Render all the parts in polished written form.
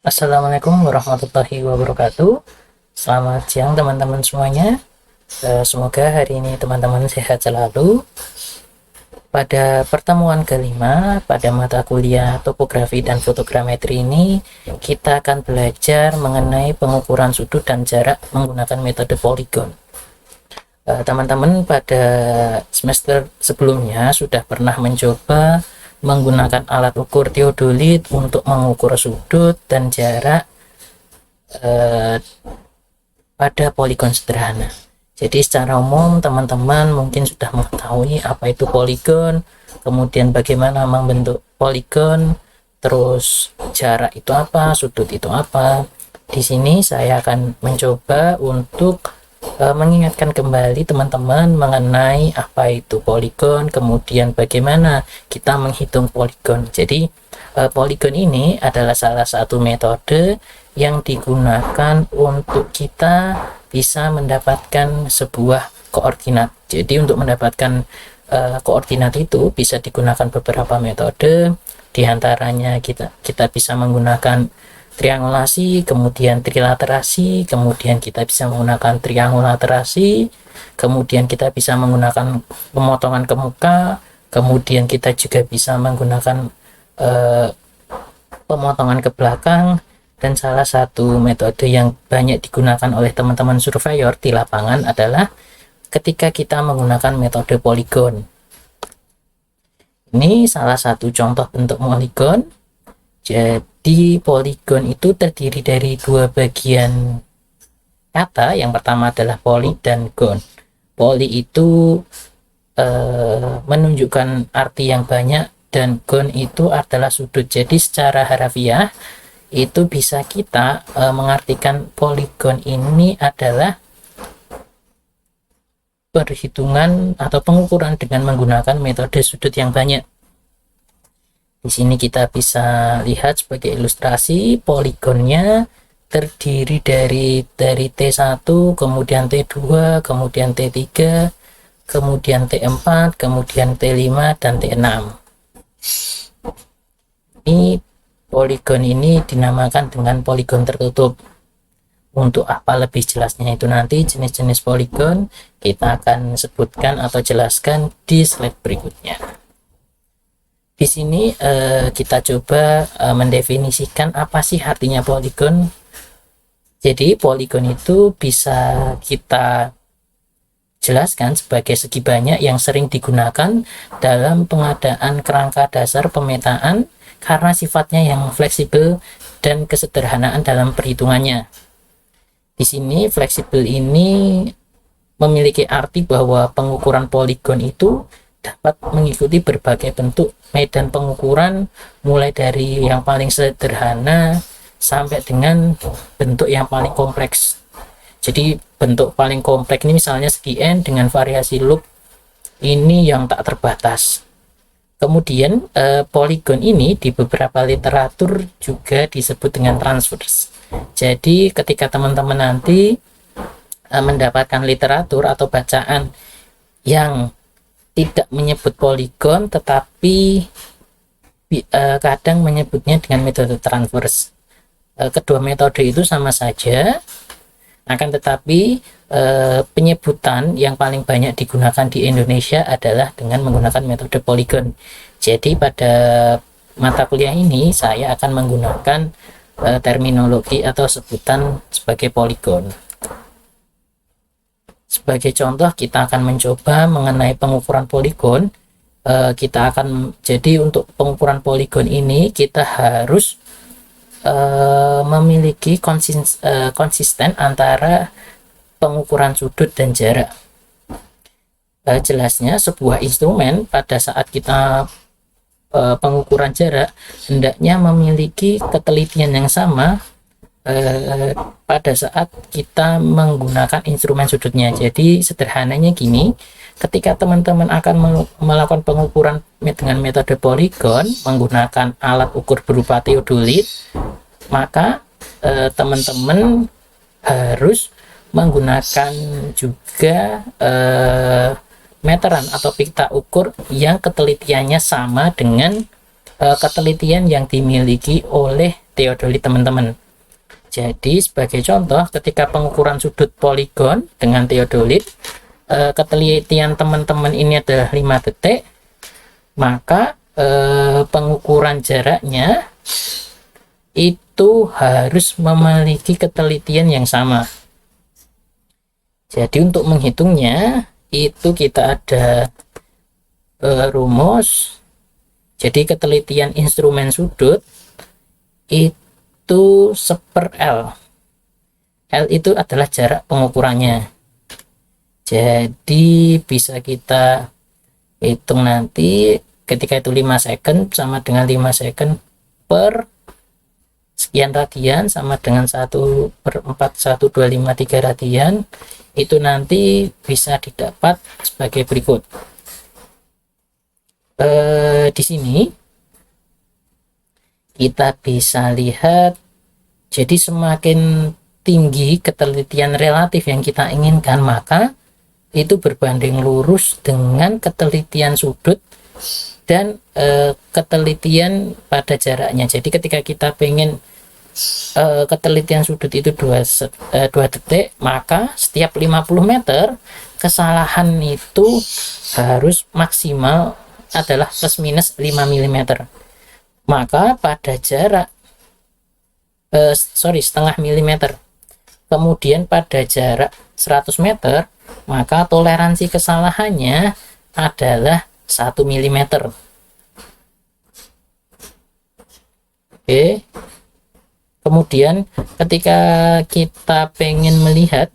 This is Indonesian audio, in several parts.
Assalamualaikum warahmatullahi wabarakatuh. Selamat siang teman-teman semuanya. Semoga hari ini teman-teman sehat selalu. Pada pertemuan kelima pada mata kuliah topografi dan fotogrametri ini, kita akan belajar mengenai pengukuran sudut dan jarak menggunakan metode poligon. Teman-teman pada semester sebelumnya sudah pernah mencoba menggunakan alat ukur teodolit untuk mengukur sudut dan jarak pada poligon sederhana. Jadi secara umum teman-teman mungkin sudah mengetahui apa itu poligon, kemudian bagaimana membentuk poligon, terus jarak itu apa, sudut itu apa. Di sini saya akan mencoba untuk mengingatkan kembali teman-teman mengenai apa itu poligon, kemudian bagaimana kita menghitung poligon. Jadi poligon ini adalah salah satu metode yang digunakan untuk kita bisa mendapatkan sebuah koordinat. Jadi untuk mendapatkan koordinat itu bisa digunakan beberapa metode, diantaranya kita bisa menggunakan triangulasi, kemudian trilaterasi, kemudian kita bisa menggunakan triangulaterasi, kemudian kita bisa menggunakan pemotongan ke muka, kemudian kita juga bisa menggunakan pemotongan ke belakang, dan salah satu metode yang banyak digunakan oleh teman-teman surveyor di lapangan adalah ketika kita menggunakan metode poligon. Ini salah satu contoh bentuk poligon. Jadi poligon itu terdiri dari dua bagian kata. Yang pertama adalah poli dan gon. Poli itu menunjukkan arti yang banyak dan gon itu adalah sudut. Jadi secara harafiah itu bisa kita mengartikan poligon ini adalah perhitungan atau pengukuran dengan menggunakan metode sudut yang banyak. Di sini kita bisa lihat sebagai ilustrasi poligonnya terdiri dari T1, kemudian T2, kemudian T3, kemudian T4, kemudian T5 dan T6. Ini poligon ini dinamakan dengan poligon tertutup. Untuk apa lebih jelasnya itu nanti jenis-jenis poligon kita akan sebutkan atau jelaskan di slide berikutnya. Di sini kita coba mendefinisikan apa sih artinya poligon. Jadi poligon itu bisa kita jelaskan sebagai segi banyak yang sering digunakan dalam pengadaan kerangka dasar pemetaan karena sifatnya yang fleksibel dan kesederhanaan dalam perhitungannya. Di sini fleksibel ini memiliki arti bahwa pengukuran poligon itu dapat mengikuti berbagai bentuk medan pengukuran, mulai dari yang paling sederhana sampai dengan bentuk yang paling kompleks. Jadi bentuk paling kompleks ini misalnya segi N dengan variasi loop ini yang tak terbatas. Kemudian poligon ini di beberapa literatur juga disebut dengan transverse. Jadi ketika teman-teman nanti mendapatkan literatur atau bacaan yang tidak menyebut poligon tetapi kadang menyebutnya dengan metode transverse. Kedua metode itu sama saja, akan tetapi penyebutan yang paling banyak digunakan di Indonesia adalah dengan menggunakan metode poligon. Jadi pada mata kuliah ini saya akan menggunakan terminologi atau sebutan sebagai poligon. Sebagai contoh kita akan mencoba mengenai pengukuran poligon. Jadi untuk pengukuran poligon ini kita harus memiliki konsisten antara pengukuran sudut dan jarak. Jelasnya sebuah instrumen pada saat kita pengukuran jarak hendaknya memiliki ketelitian yang sama pada saat kita menggunakan instrumen sudutnya. Jadi sederhananya gini, ketika teman-teman akan melakukan pengukuran dengan metode poligon menggunakan alat ukur berupa teodolit, maka teman-teman harus menggunakan juga meteran atau pita ukur yang ketelitiannya sama dengan ketelitian yang dimiliki oleh teodolit teman-teman. Jadi sebagai contoh, ketika pengukuran sudut poligon dengan teodolit, ketelitian teman-teman ini adalah 5 detik, maka pengukuran jaraknya itu harus memiliki ketelitian yang sama. Jadi untuk menghitungnya itu kita ada rumus. Jadi ketelitian instrumen sudut itu 1/L. L itu adalah jarak pengukurannya. Jadi bisa kita hitung nanti ketika itu 5 second sama dengan 5 second per sekian radian sama dengan 1/41253 radian. Itu nanti bisa didapat sebagai berikut. Di sini kita bisa lihat, jadi semakin tinggi ketelitian relatif yang kita inginkan, maka itu berbanding lurus dengan ketelitian sudut dan ketelitian pada jaraknya. Jadi ketika kita pengen ketelitian sudut itu 2 detik, maka setiap 50 meter kesalahan itu harus maksimal adalah plus minus 5 mm. Maka pada jarak setengah milimeter, kemudian pada jarak 100 meter, maka toleransi kesalahannya adalah 1 mm. Oke. Kemudian ketika kita pengen melihat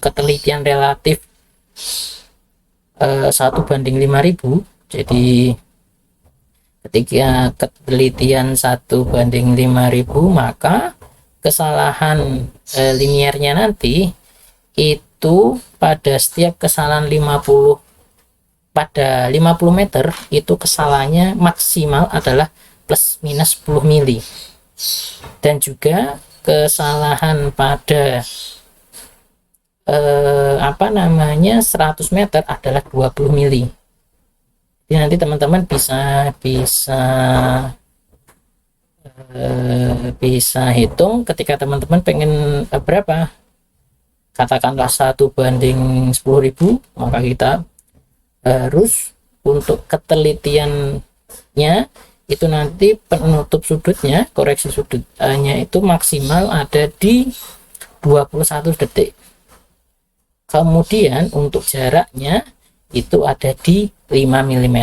ketelitian relatif 1/5000, jadi ketika ketelitian 1/5000, maka kesalahan liniernya nanti itu pada setiap kesalahan 50 meter itu kesalahannya maksimal adalah plus minus 10 mili. Dan juga kesalahan pada 100 meter adalah 20 mili. Jadi nanti teman-teman bisa hitung ketika teman-teman pengen berapa, katakanlah 1/10.000, maka kita harus untuk ketelitiannya itu nanti penutup sudutnya, koreksi sudutnya itu maksimal ada di 21 detik. Kemudian untuk jaraknya itu ada di 5 mm.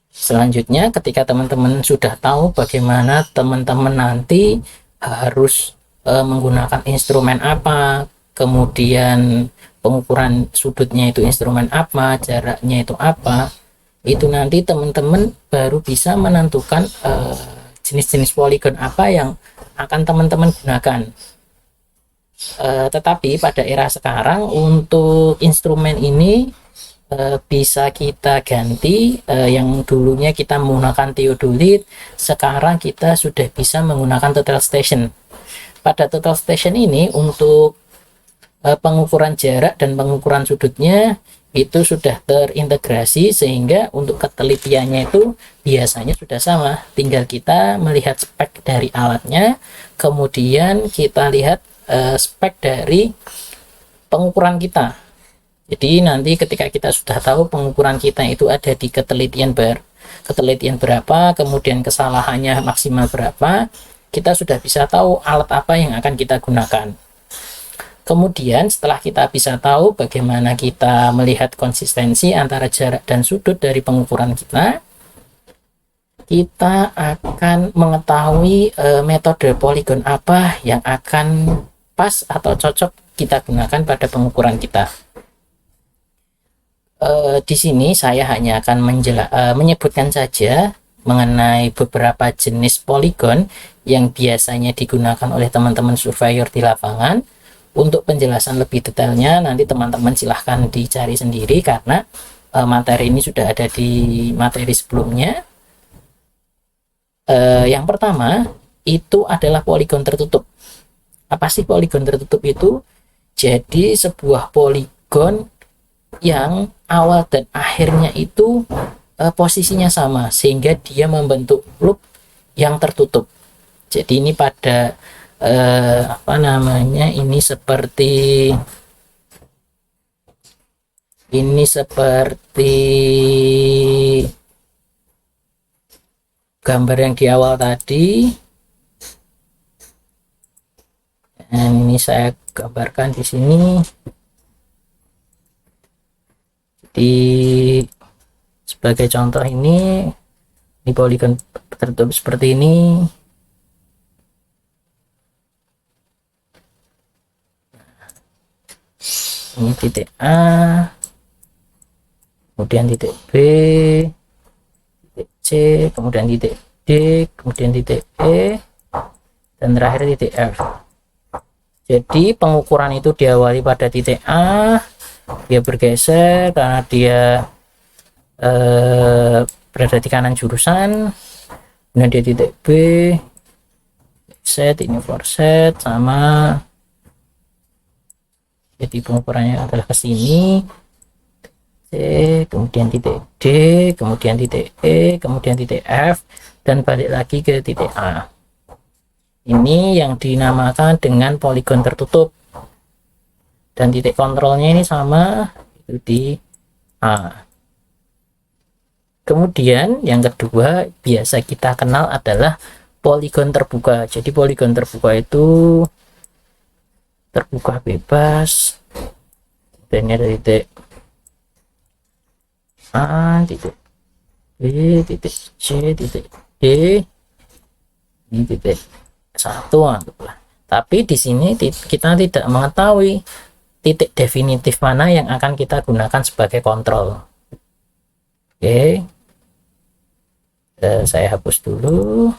Selanjutnya ketika teman-teman sudah tahu bagaimana teman-teman nanti harus menggunakan instrumen apa, kemudian pengukuran sudutnya itu instrumen apa, jaraknya itu apa, itu nanti teman-teman baru bisa menentukan jenis-jenis poligon apa yang akan teman-teman gunakan. Tetapi pada era sekarang untuk instrumen ini bisa kita ganti, yang dulunya kita menggunakan teodolit, sekarang kita sudah bisa menggunakan total station. Pada total station ini untuk pengukuran jarak dan pengukuran sudutnya itu sudah terintegrasi, sehingga untuk ketelitiannya itu biasanya sudah sama, tinggal kita melihat spek dari alatnya, kemudian kita lihat spek dari pengukuran kita. Jadi nanti ketika kita sudah tahu pengukuran kita itu ada di ketelitian berapa, kemudian kesalahannya maksimal berapa, kita sudah bisa tahu alat apa yang akan kita gunakan. Kemudian setelah kita bisa tahu bagaimana kita melihat konsistensi antara jarak dan sudut dari pengukuran kita akan mengetahui metode poligon apa yang akan pas atau cocok kita gunakan pada pengukuran kita. Di sini saya hanya akan menyebutkan saja mengenai beberapa jenis poligon yang biasanya digunakan oleh teman-teman surveyor di lapangan. Untuk penjelasan lebih detailnya nanti teman-teman silahkan dicari sendiri, karena materi ini sudah ada di materi sebelumnya. Yang pertama itu adalah poligon tertutup. Apa sih poligon tertutup itu? Jadi sebuah poligon yang awal dan akhirnya itu posisinya sama sehingga dia membentuk loop yang tertutup. Jadi ini pada apa namanya, ini seperti gambar yang di awal tadi. Dan ini saya gambarkan di sini. Di sebagai contoh ini poligon tertutup seperti ini. Ini titik A, kemudian titik B, titik C, kemudian titik D, kemudian titik E, dan terakhir titik F. Jadi pengukuran itu diawali pada titik A, dia bergeser karena dia berada di kanan jurusan, kemudian dia titik B, set, ini for set, sama. Jadi pengukurannya adalah ke sini, C, kemudian titik D, kemudian titik E, kemudian titik F, dan balik lagi ke titik A. Ini yang dinamakan dengan poligon tertutup, dan titik kontrolnya ini sama, itu di A. Kemudian yang kedua biasa kita kenal adalah poligon terbuka. Jadi poligon terbuka itu terbuka bebas, dan ini ada titik A, titik B, titik C, titik D, ini titik 1, anggaplah. Tapi di sini kita tidak mengetahui titik definitif mana yang akan kita gunakan sebagai kontrol. Oke, saya hapus dulu.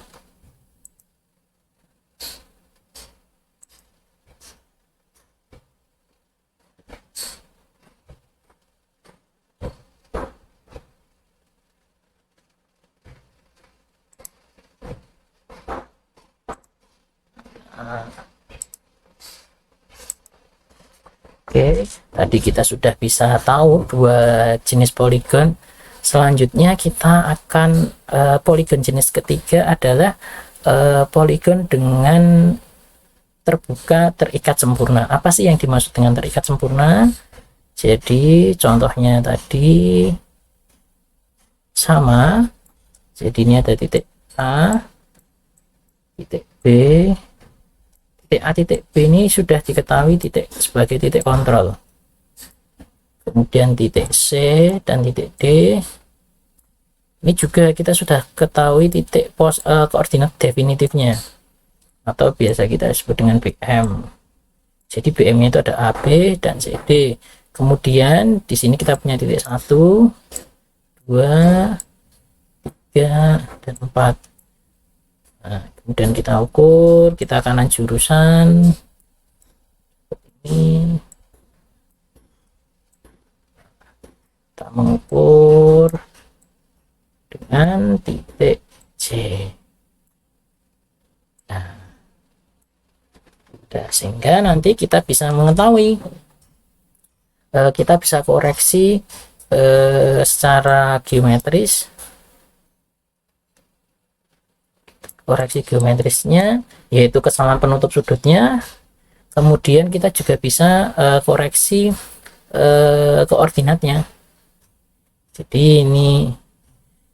Oke, tadi kita sudah bisa tahu dua jenis poligon. Selanjutnya kita akan poligon jenis ketiga adalah poligon dengan terbuka terikat sempurna. Apa sih yang dimaksud dengan terikat sempurna? Jadi contohnya tadi sama. Jadi ini ada titik A, titik B, titik A, titik B ini sudah diketahui titik sebagai titik kontrol. Kemudian titik C dan titik D ini juga kita sudah ketahui titik koordinat definitifnya, atau biasa kita sebut dengan BM. Jadi BM nya itu ada A, B, dan C, D. Kemudian di sini kita punya titik 1, 2, 3, dan 4. Nah, kemudian kita ukur, kita kanan jurusan ini, kita mengukur dengan titik C. Nah, sehingga nanti kita bisa mengetahui, kita bisa koreksi secara geometris. Koreksi geometrisnya yaitu kesalahan penutup sudutnya. Kemudian kita juga bisa koreksi koordinatnya. Jadi ini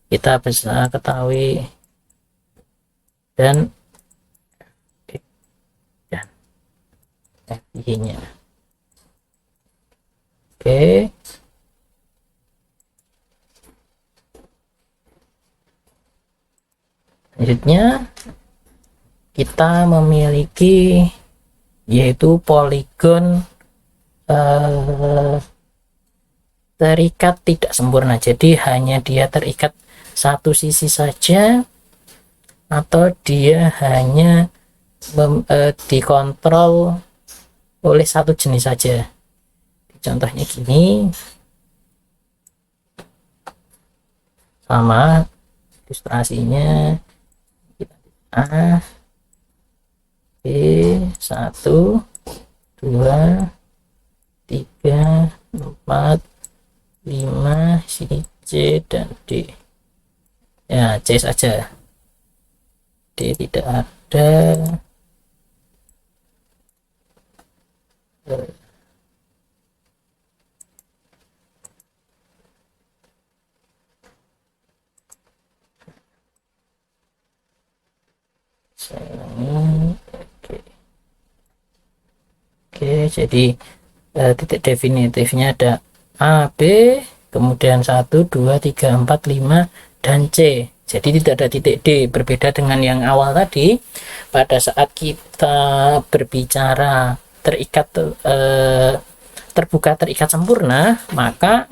kita bisa ketahui dan FI nya. Oke, selanjutnya kita memiliki yaitu poligon terikat tidak sempurna. Jadi hanya dia terikat satu sisi saja, atau dia hanya dikontrol oleh satu jenis saja. Contohnya gini, sama ilustrasinya. A, B, 1, 2, 3, 4, 5, sini C dan D. Ya, C saja. D tidak ada. Oke, jadi titik definitifnya ada A, B, kemudian 1, 2, 3, 4, 5, dan C. Jadi tidak ada titik D, berbeda dengan yang awal tadi. Pada saat kita berbicara terikat terbuka terikat sempurna, maka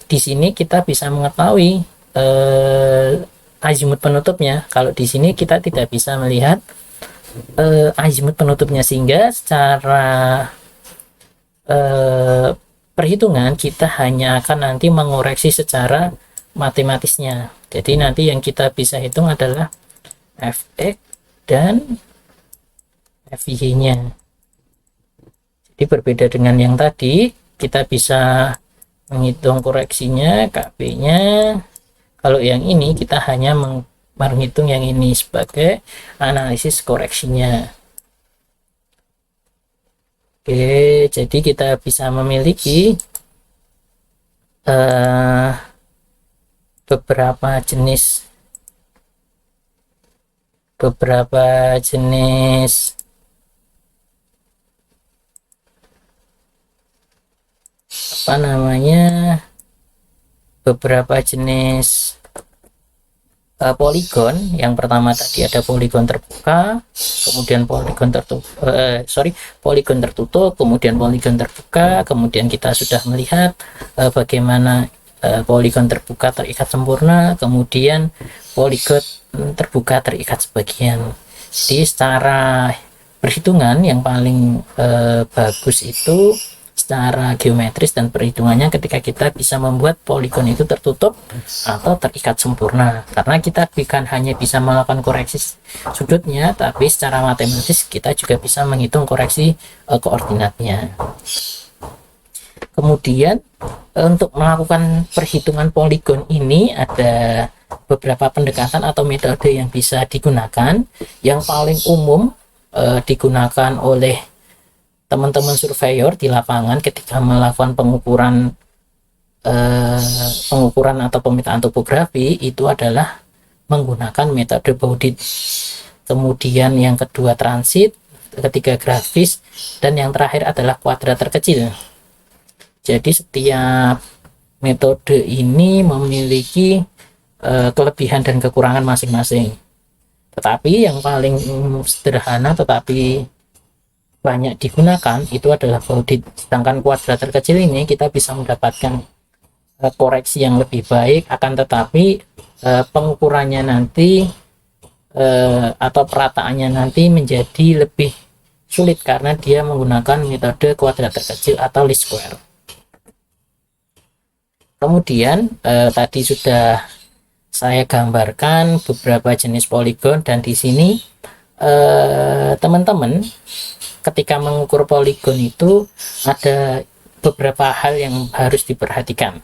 di sini kita bisa mengetahui azimut penutupnya. Kalau di sini kita tidak bisa melihat azimut penutupnya, sehingga secara perhitungan kita hanya akan nanti mengoreksi secara matematisnya. Jadi nanti yang kita bisa hitung adalah fx dan fy-nya. Jadi berbeda dengan yang tadi, kita bisa menghitung koreksinya, kb-nya. Kalau yang ini kita hanya menghitung yang ini sebagai analisis koreksinya. Oke, jadi kita bisa memiliki beberapa jenis apa namanya, beberapa jenis poligon. Yang pertama tadi ada poligon terbuka, kemudian poligon tertutup, kemudian poligon terbuka. Kemudian kita sudah melihat bagaimana poligon terbuka terikat sempurna, kemudian poligon terbuka terikat sebagian. Jadi secara perhitungan yang paling bagus itu secara geometris dan perhitungannya ketika kita bisa membuat poligon itu tertutup atau terikat sempurna, karena kita bukan hanya bisa melakukan koreksi sudutnya, tapi secara matematis kita juga bisa menghitung koreksi koordinatnya. Kemudian untuk melakukan perhitungan poligon ini ada beberapa pendekatan atau metode yang bisa digunakan. Yang paling umum digunakan oleh teman-teman surveyor di lapangan ketika melakukan pengukuran atau pemetaan topografi itu adalah menggunakan metode Baudit. Kemudian yang kedua transit, ketiga grafis, dan yang terakhir adalah kuadrat terkecil. Jadi setiap metode ini memiliki kelebihan dan kekurangan masing-masing. Tetapi yang paling sederhana tetapi banyak digunakan itu adalah Baudit. Sedangkan kuadrat terkecil ini kita bisa mendapatkan koreksi yang lebih baik, akan tetapi pengukurannya nanti atau perataannya nanti menjadi lebih sulit karena dia menggunakan metode kuadrat terkecil atau least square. Kemudian tadi sudah saya gambarkan beberapa jenis poligon, dan di sini teman-teman ketika mengukur poligon itu ada beberapa hal yang harus diperhatikan.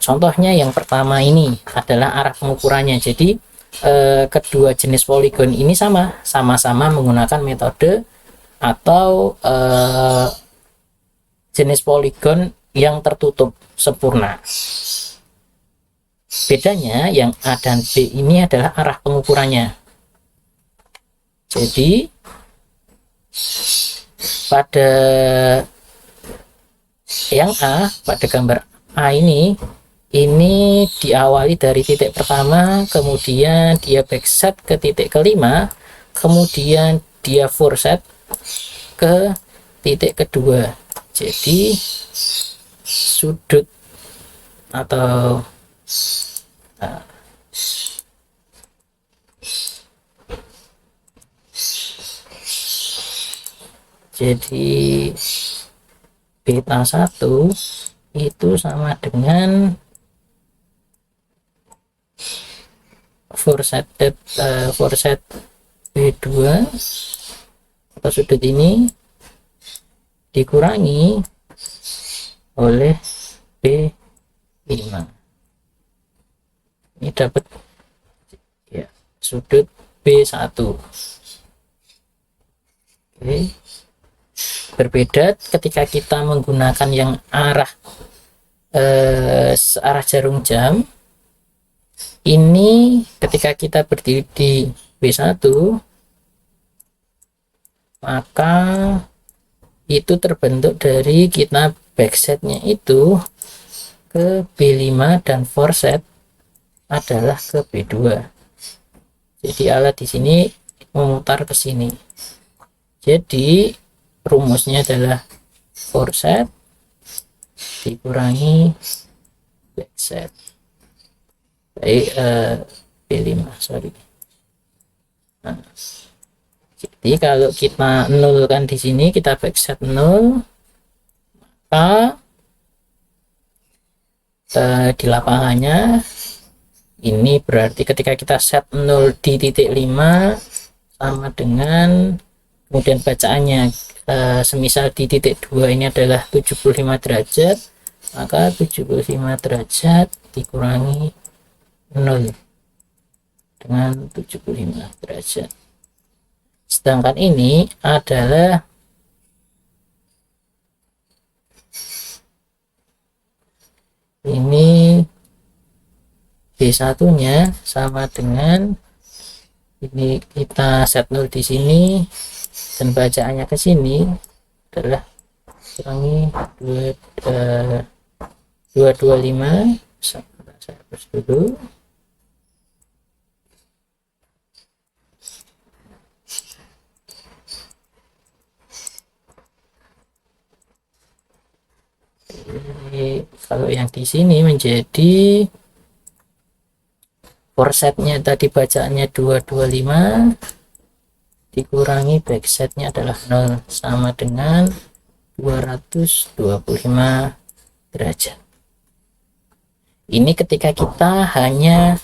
Contohnya yang pertama ini adalah arah pengukurannya. Jadi kedua jenis poligon ini sama-sama menggunakan metode atau jenis poligon yang tertutup sempurna. Bedanya yang A dan B ini adalah arah pengukurannya. Jadi pada yang A, pada gambar A ini diawali dari titik pertama, kemudian dia backset ke titik kelima, kemudian dia foreset ke titik kedua. Jadi sudut atau jadi beta 1 itu sama dengan foreset B2 atau sudut ini dikurangi oleh B5. ini dapat ya sudut B1. Oke. Berbeda ketika kita menggunakan yang arah jarum jam. Ini ketika kita berdiri di B1, maka itu terbentuk dari kita backsetnya itu ke B5 dan forset adalah ke B2. Jadi alat di sini memutar ke sini. Jadi rumusnya adalah forset dikurangi backset. Baik, B5 sorry. Nah, jadi kalau kita nolkan di sini, kita backset 0, maka di lapangannya ini berarti ketika kita set 0 di titik 5 sama dengan kemudian bacaannya semisal di titik 2 ini adalah 75 derajat, maka 75 derajat dikurangi 0 dengan 75 derajat. Sedangkan ini adalah ini B1 nya sama dengan ini kita set 0 di sini dan bacaannya ke sini adalah kurangi 225. Saya hapus dulu. Jadi, kalau yang di sini menjadi forsetnya tadi bacaannya 225 dikurangi backsetnya adalah 0 sama dengan 225 derajat. Ini ketika kita hanya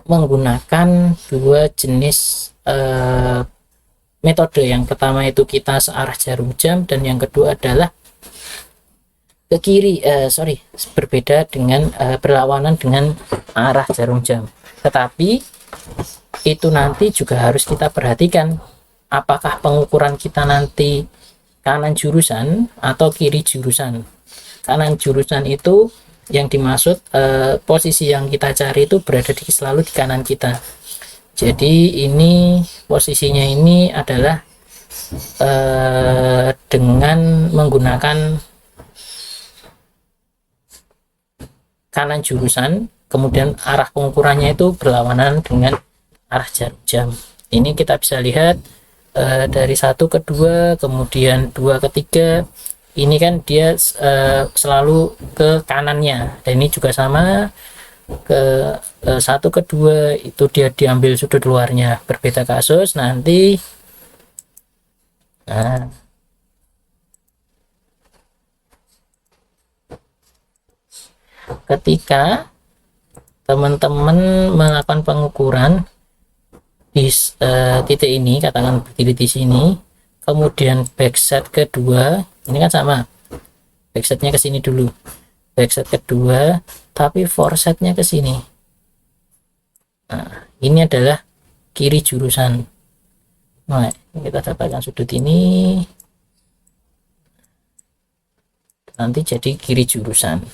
menggunakan dua jenis metode. Yang pertama itu kita searah jarum jam, dan yang kedua adalah ke kiri, berbeda dengan berlawanan dengan arah jarum jam. Tetapi itu nanti juga harus kita perhatikan apakah pengukuran kita nanti kanan jurusan atau kiri jurusan. Kanan jurusan itu yang dimaksud posisi yang kita cari itu berada selalu di kanan kita. Jadi ini posisinya ini adalah dengan menggunakan kanan jurusan, kemudian arah pengukurannya itu berlawanan dengan arah jarum jam. Ini kita bisa lihat dari 1 ke 2, kemudian 2 ke 3, ini kan dia selalu ke kanannya, dan ini juga sama ke 1 ke 2 itu dia diambil sudut luarnya. Berbeda kasus nanti ketika teman-teman melakukan pengukuran di titik ini, katakan berdiri di sini, kemudian backset kedua, ini kan sama, backsetnya ke sini dulu, backset kedua, tapi forsetnya ke sini. Nah, ini adalah kiri jurusan. Nah, kita dapatkan sudut ini, nanti jadi kiri jurusan.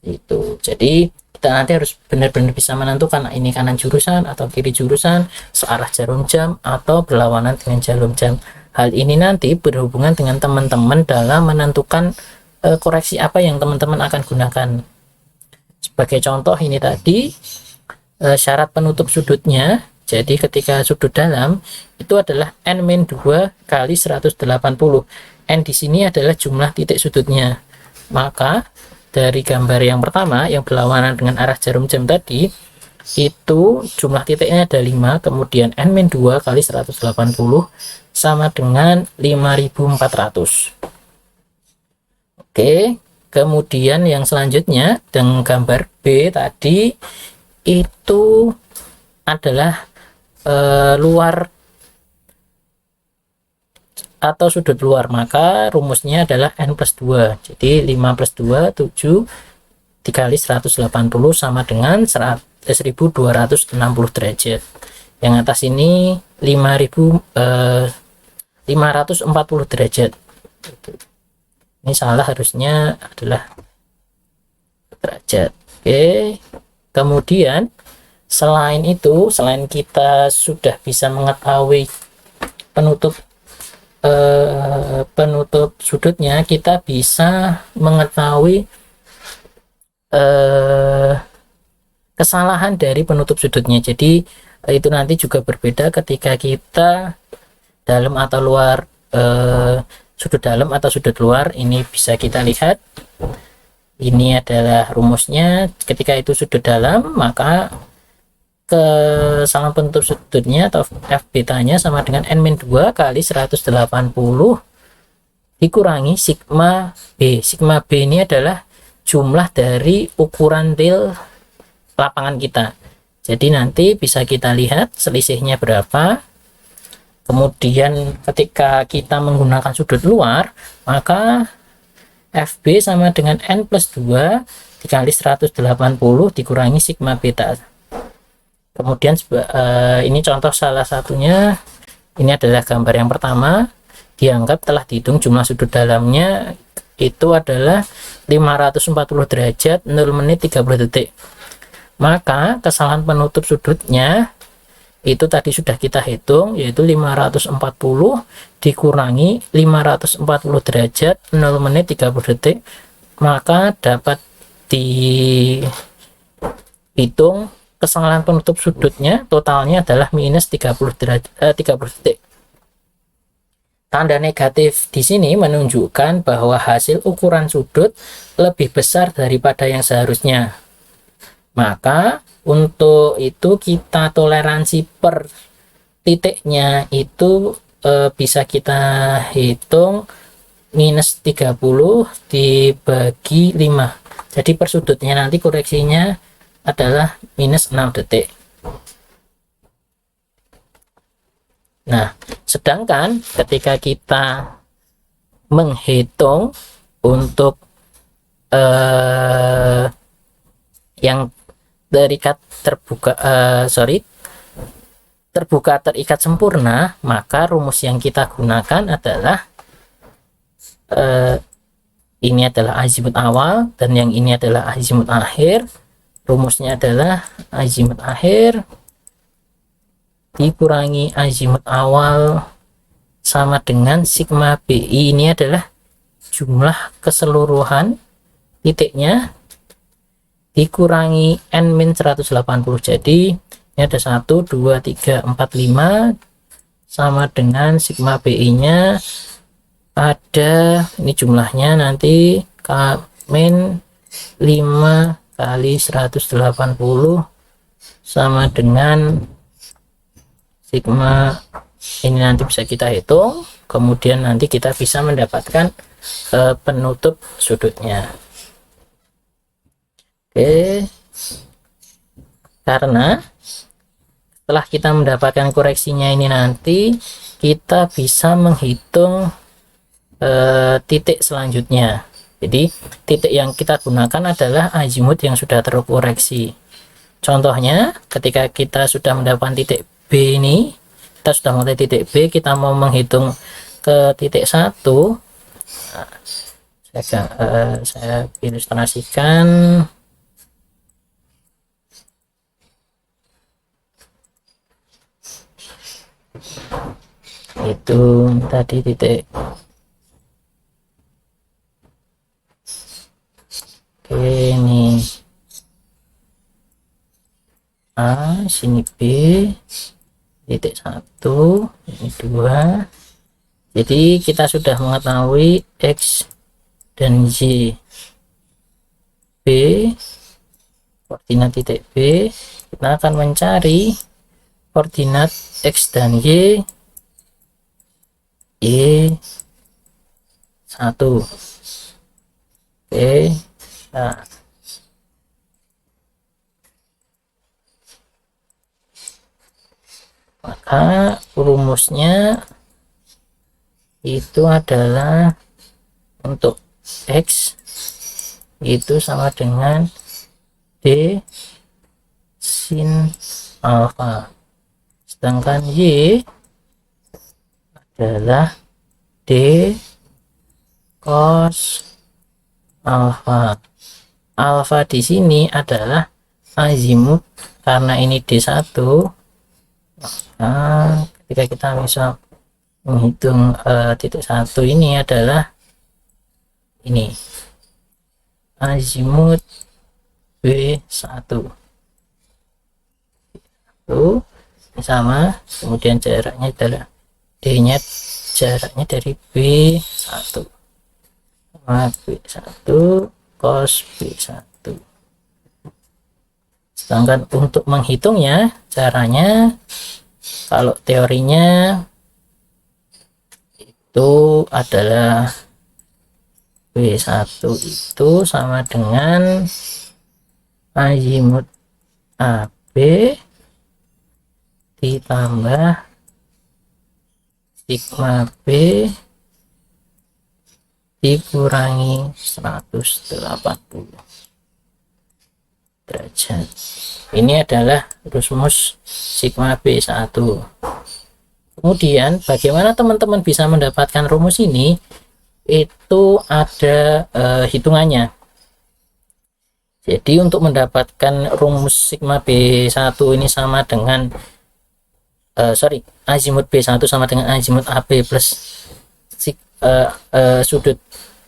Itu. Jadi kita nanti harus benar-benar bisa menentukan ini kanan jurusan atau kiri jurusan, searah jarum jam atau berlawanan dengan jarum jam. Hal ini nanti berhubungan dengan teman-teman dalam menentukan koreksi apa yang teman-teman akan gunakan. Sebagai contoh ini tadi syarat penutup sudutnya. Jadi ketika sudut dalam itu adalah n-2 kali 180. N di sini adalah jumlah titik sudutnya. Maka dari gambar yang pertama yang berlawanan dengan arah jarum jam tadi, itu jumlah titiknya ada 5, kemudian n-2 kali 180 sama dengan 5400. Oke, kemudian yang selanjutnya dengan gambar B tadi itu adalah luar atau sudut luar, maka rumusnya adalah n plus 2. Jadi 5 plus 2 7, dikali 180 sama dengan 1260 derajat. Yang atas ini 540 derajat. Ini salah, harusnya adalah derajat. Oke, kemudian selain itu, selain kita sudah bisa mengetahui penutup sudutnya, kita bisa mengetahui kesalahan dari penutup sudutnya. Jadi itu nanti juga berbeda ketika kita dalam atau luar, sudut dalam atau sudut luar. Ini bisa kita lihat, ini adalah rumusnya. Ketika itu sudut dalam, maka kesalahan penutup sudutnya atau F betanya sama dengan N-2 kali 180 dikurangi sigma B. Sigma B ini adalah jumlah dari ukuran real lapangan kita. Jadi nanti bisa kita lihat selisihnya berapa. Kemudian ketika kita menggunakan sudut luar, maka FB sama dengan N+2 dikali 180 dikurangi sigma beta. Kemudian ini contoh salah satunya. Ini adalah gambar yang pertama. Dianggap telah dihitung jumlah sudut dalamnya itu adalah 540 derajat 0 menit 30 detik. Maka kesalahan penutup sudutnya itu tadi sudah kita hitung, yaitu 540 dikurangi 540 derajat 0 menit 30 detik, maka dapat dihitung kesalahan penutup sudutnya totalnya adalah minus 30 detik. Tanda negatif di sini menunjukkan bahwa hasil ukuran sudut lebih besar daripada yang seharusnya. Maka untuk itu kita toleransi per titiknya itu bisa kita hitung minus 30 dibagi 5. Jadi per sudutnya nanti koreksinya adalah minus 6 detik. Nah, sedangkan ketika kita menghitung untuk yang terikat terbuka terikat sempurna, maka rumus yang kita gunakan adalah ini adalah azimut awal dan yang ini adalah azimut akhir. Rumusnya adalah azimut akhir dikurangi azimut awal sama dengan sigma BI. Ini adalah jumlah keseluruhan titiknya dikurangi N-180. Jadi ini ada 1, 2, 3, 4, 5 sama dengan sigma BI nya ada, ini jumlahnya nanti K-5 kali 180 sama dengan sigma ini, nanti bisa kita hitung, kemudian nanti kita bisa mendapatkan penutup sudutnya. Oke, karena setelah kita mendapatkan koreksinya ini, nanti kita bisa menghitung titik selanjutnya. Jadi titik yang kita gunakan adalah azimut yang sudah terkoreksi. Contohnya ketika kita sudah mendapatkan titik B ini, kita sudah mulai titik B, kita mau menghitung ke titik 1. Nah, saya ilustrasikan. Itu tadi titik. Oke, ini A, sini B, titik 1, ini 2. Jadi kita sudah mengetahui X dan Y. B, koordinat titik B, kita akan mencari koordinat X dan Y 1. Oke, nah maka rumusnya itu adalah untuk X itu sama dengan D sin alfa, sedangkan Y adalah D cos alfa. Alfa di sini adalah azimut, karena ini D1. Nah, ketika kita bisa menghitung titik 1 ini adalah ini azimut B1 itu sama, kemudian jaraknya adalah D nya, jaraknya dari B1 sama B1 cos B1. Sedangkan untuk menghitungnya, caranya kalau teorinya itu adalah B1 itu sama dengan azimut AB ditambah sigma B dikurangi 180 derajat. Ini adalah rumus sigma B1. Kemudian bagaimana teman-teman bisa mendapatkan rumus ini? Itu ada hitungannya. Jadi untuk mendapatkan rumus sigma B1 ini sama dengan azimut B1 sama dengan azimut AB plus sudut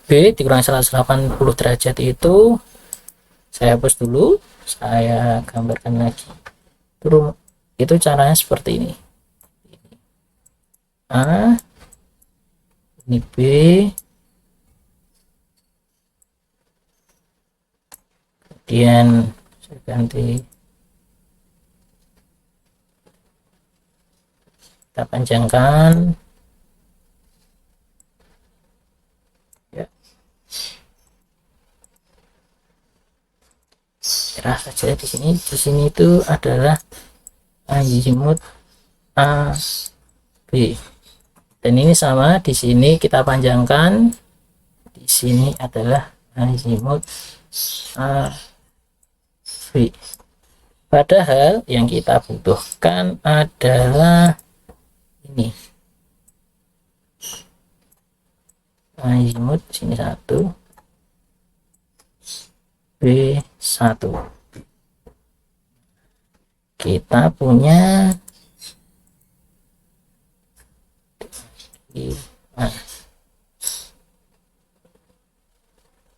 B dikurangi 180 derajat, itu saya hapus dulu, saya gambarkan lagi. Itu caranya seperti ini. A, ini B, kemudian saya ganti, kita panjangkan ya, cerah saja. Di sini itu adalah azimut A B, dan ini sama, di sini kita panjangkan, di sini adalah azimut A B. Padahal yang kita butuhkan adalah ini azimut sini 1 B1. Kita punya nah,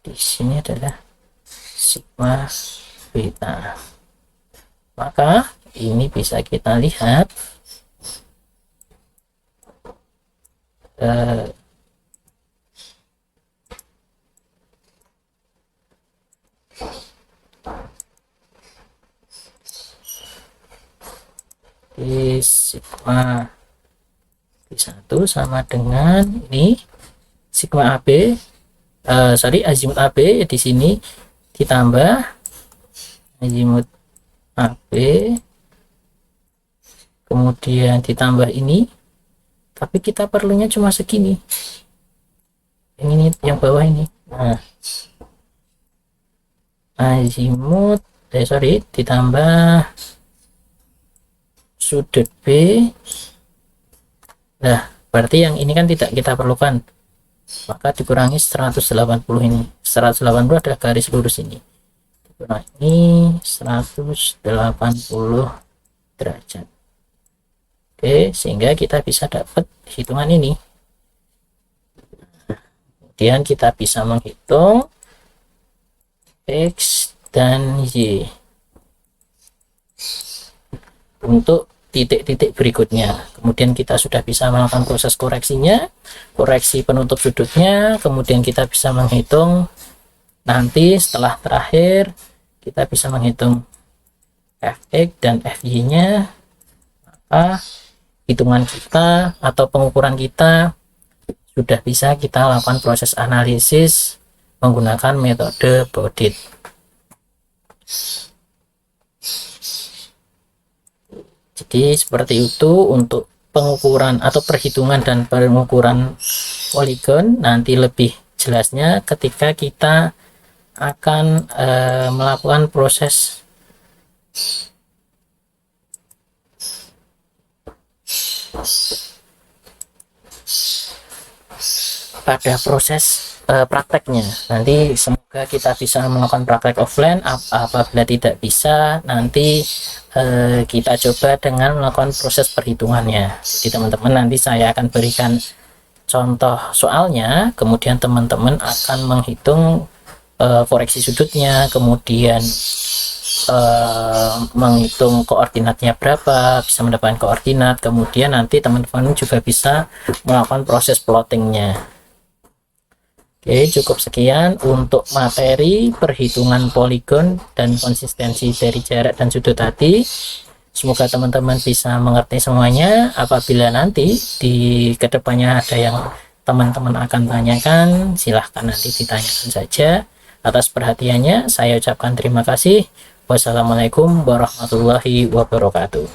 di sini adalah sigma beta. Maka ini bisa kita lihat di sigma B1 sama dengan ini sigma AB, azimut AB di sini ditambah azimut AB, kemudian ditambah ini, tapi kita perlunya cuma segini, ini yang bawah ini. Nah, azimut ditambah sudut B. Nah, berarti yang ini kan tidak kita perlukan, maka dikurangi 180 ini. 180 adalah garis lurus ini, dikurangi 180 derajat. Oke, sehingga kita bisa dapat hitungan ini. Kemudian kita bisa menghitung X dan Y untuk titik-titik berikutnya. Kemudian kita sudah bisa melakukan proses koreksinya, koreksi penutup sudutnya, kemudian kita bisa menghitung nanti setelah terakhir, kita bisa menghitung Fx dan Fy nya. Maka hitungan kita atau pengukuran kita sudah bisa kita lakukan proses analisis menggunakan metode Baudet. Jadi seperti itu untuk pengukuran atau perhitungan dan pengukuran poligon. Nanti lebih jelasnya ketika kita akan melakukan proses pada proses prakteknya. Nanti semoga kita bisa melakukan praktek offline. Apabila tidak bisa, nanti kita coba dengan melakukan proses perhitungannya. Jadi teman-teman, nanti saya akan berikan contoh soalnya, kemudian teman-teman akan menghitung koreksi sudutnya, kemudian menghitung koordinatnya berapa, bisa mendapatkan koordinat, kemudian nanti teman-teman juga bisa melakukan proses plottingnya. Oke, cukup sekian untuk materi perhitungan poligon dan konsistensi dari jarak dan sudut tadi. Semoga teman-teman bisa mengerti semuanya. Apabila nanti di kedepannya ada yang teman-teman akan tanyakan, silahkan nanti ditanyakan saja. Atas perhatiannya, saya ucapkan terima kasih. Wassalamualaikum warahmatullahi wabarakatuh.